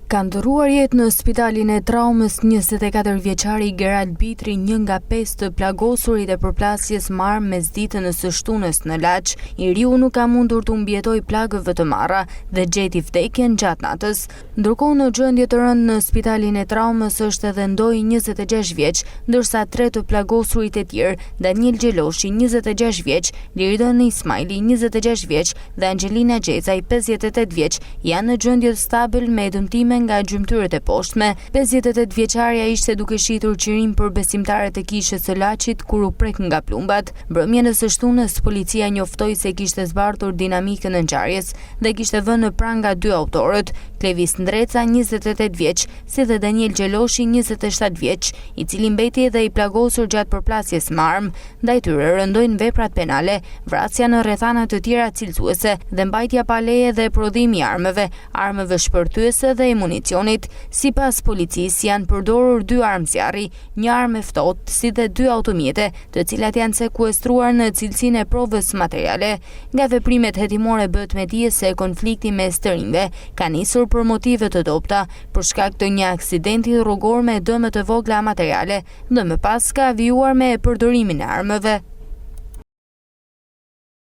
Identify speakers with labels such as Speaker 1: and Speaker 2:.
Speaker 1: Ka ndërruar jetë në spitalin e traumës 24 vjeçari Gerald Bitri, një nga 5 të plagosurit e përplasjes me armë mesditën e së shtunës në Laç. I riu nuk ka mundur të mbijetojë plagëve të marra dhe gjeti vdekjen gjatë natës. Ndërkohë në gjendje të rëndë në spitalin e traumës është edhe Ndoi 26 vjeç, ndërsa 3 të plagosurit e tjerë, Daniel Gjeloshi 26 vjeç, Liridoni Ismaili 26 vjeç dhe Angelina Gjezaj 58 vjeç, janë në gjendje stabil me dëmtime nga gjymtyrët e poshtme. 58 vjeçaria ishte duke shitur qirim për besimtarët e kishës së Laçit kur u prek nga plumbat. Mbrëmjen e së shtunës policia njoftoi se kishte zbartur dinamikën e ngjarjes dhe kishte vënë në pranga 2 autorët, Klevis Ndreca 28 vjeç, si dhe Daniel Gjeloshi 27 vjeç, i cili mbeti edhe i plagosur gjatë përplasjes me armë. Ndaj tyre rëndojnë veprat penale, vrasja në rrethana të tjera cilësuese dhe mbajtja pa leje dhe prodhimi i armëve shpërthyese dhe municionit. Sipas policisë janë përdorur 2 armë zjarri, një armë e ftohtë si dhe 2 automjete, të cilat janë sekuestruar në cilësinë e provës materiale. Nga veprimet hetimore bëhet me dije se konflikti mes të rinjve ka nisur për motive të dobta, për shkak të një aksidenti rrugor me dëme të vogla materiale dhe më pas ka vijuar me përdorimin e armëve.